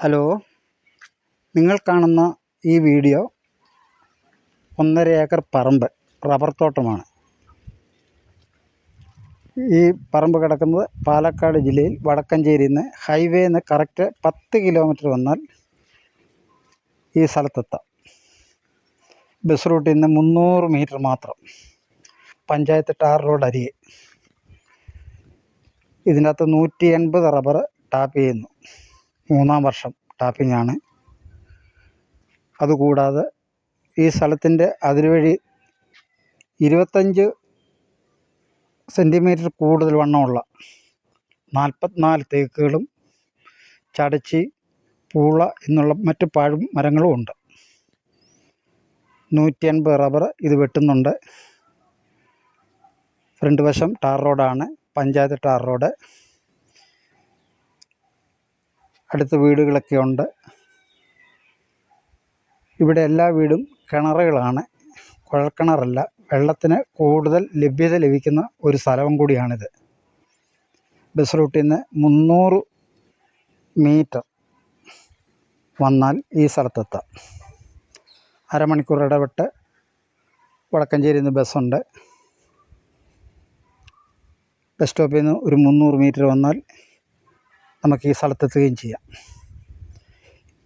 Hello, നിങ്ങൾ കാണുന്ന ഈ വീഡിയോ 1.5 ഏക്കർ പറമ്പ് റബ്ബർ തോട്ടമാണ്. ഈ പറമ്പ് കിടക്കുന്നത് പാലക്കാട് ജില്ലയിൽ വടക്കഞ്ചേരിയിൽ നിന്ന് ഹൈവേയിൽ നിന്ന് കറക്റ്റ് 10 കിലോമീറ്റർ വന്നാൽ ഈ സ്ഥലത്തെത്താം. ബസ് റൂട്ടിൽ നിന്ന് 300 മീറ്റർ മാത്രം. പഞ്ചായത്ത് ടാർ റോഡ് അരികെ. ഇതിനകത്ത് 180 റബ്ബർ ടാപ്പ് ചെയ്യുന്നു. 3-ാം വർഷം ടാപ്പിംഗ് ആണ്. അതുകൂടാതെ ഈ സ്ഥലത്തിൻ്റെ അതിർവഴി 25 സെൻറ്റിമീറ്റർ കൂടുതൽ വണ്ണമുള്ള 44 തേക്കുകളും ചടച്ചി, പൂള എന്നുള്ള മറ്റ് മരങ്ങളും ഉണ്ട്. 180 റബ്ബർ ഇത് വെട്ടുന്നുണ്ട്. ഫ്രണ്ട് വശം ടാർ റോഡാണ്, പഞ്ചായത്ത് ടാർ റോഡ്. അടുത്ത വീടുകളൊക്കെ ഉണ്ട്. ഇവിടെ എല്ലാ വീടും കിണറുകളാണ്, കുഴൽക്കിണറല്ല. വെള്ളത്തിന് കൂടുതൽ ലഭ്യത ലഭിക്കുന്ന ഒരു സ്ഥലവും കൂടിയാണിത്. ബസ് റൂട്ടിൽ നിന്ന് 300 മീറ്റർ വന്നാൽ ഈ സ്ഥലത്തെത്താം. അരമണിക്കൂർ ഇടവിട്ട് വടക്കഞ്ചേരിയിൽ നിന്ന് ബസ്സുണ്ട്. ബസ് സ്റ്റോപ്പിൽ നിന്ന് ഒരു 300 മീറ്റർ വന്നാൽ നമുക്ക് ഈ സ്ഥലത്തെത്തുകയും ചെയ്യാം.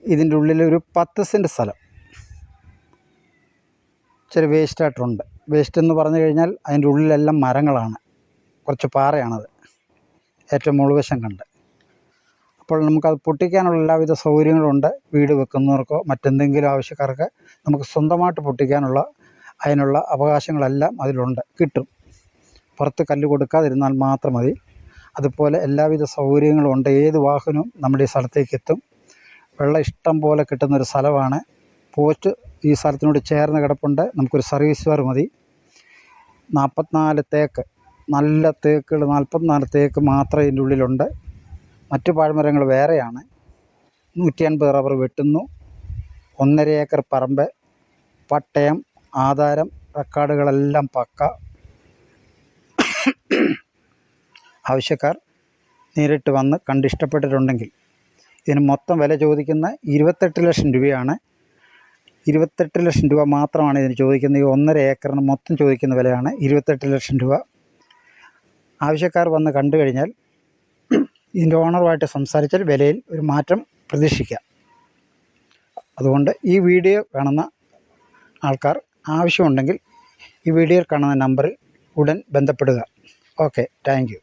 ഇതിൻ്റെ ഉള്ളിൽ ഒരു 10 സെൻറ്റ് സ്ഥലം ഇച്ചിരി വേസ്റ്റായിട്ടുണ്ട്. വേസ്റ്റ് എന്ന് പറഞ്ഞു കഴിഞ്ഞാൽ അതിൻ്റെ ഉള്ളിലെല്ലാം മരങ്ങളാണ്, കുറച്ച് പാറയാണത്, ഏറ്റവും മുകൾവശം കണ്ട്. അപ്പോൾ നമുക്കത് പൊട്ടിക്കാനുള്ള എല്ലാവിധ സൗകര്യങ്ങളുണ്ട്. വീട് വെക്കുന്നവർക്കോ മറ്റെന്തെങ്കിലും ആവശ്യക്കാർക്ക് നമുക്ക് സ്വന്തമായിട്ട് പൊട്ടിക്കാനുള്ള അതിനുള്ള അവകാശങ്ങളെല്ലാം അതിലുണ്ട്, കിട്ടും. പുറത്ത് കല്ല് കൊടുക്കാതിരുന്നാൽ മാത്രം മതി. അതുപോലെ എല്ലാവിധ സൗകര്യങ്ങളും ഉണ്ട്. ഏത് വാഹനവും നമ്മുടെ ഈ സ്ഥലത്തേക്ക് എത്തും. വെള്ളം ഇഷ്ടം പോലെ കിട്ടുന്നൊരു സ്ഥലമാണ്. പോസ്റ്റ് ഈ സ്ഥലത്തിനോട് ചേർന്ന് കിടപ്പുണ്ട്. നമുക്കൊരു സർവീസ് വയർ മതി. 44 തേക്ക്, നല്ല തേക്കുകൾ, 44 തേക്ക് മാത്രമേ ഇതിൻ്റെ ഉള്ളിലുണ്ട്. മറ്റു പാഴ്മരങ്ങൾ വേറെയാണ്. 180 റബ്ബർ വെട്ടുന്നു. 1.5 ഏക്കർ പറമ്പ്, പട്ടയം, ആധാരം, റെക്കോർഡുകളെല്ലാം പക്ക. ആവശ്യക്കാർ നേരിട്ട് വന്ന് കണ്ടിഷ്ടപ്പെട്ടിട്ടുണ്ടെങ്കിൽ ഇതിന് മൊത്തം വില ചോദിക്കുന്ന 28 ലക്ഷം രൂപയാണ്. 28 ലക്ഷം രൂപ മാത്രമാണ് ഇതിന് ചോദിക്കുന്നത്. ഈ 1.5 ഏക്കറിന് മൊത്തം ചോദിക്കുന്ന വിലയാണ് 28 ലക്ഷം രൂപ. ആവശ്യക്കാർ വന്ന് കണ്ടു കഴിഞ്ഞാൽ ഇതിൻ്റെ ഓണറുമായിട്ട് സംസാരിച്ചാൽ വിലയിൽ ഒരു മാറ്റം പ്രതീക്ഷിക്കാം. അതുകൊണ്ട് ഈ വീഡിയോ കാണുന്ന ആൾക്കാർ ആവശ്യമുണ്ടെങ്കിൽ ഈ വീഡിയോയിൽ കാണുന്ന നമ്പറിൽ ഉടൻ ബന്ധപ്പെടുക. Okay, thank you.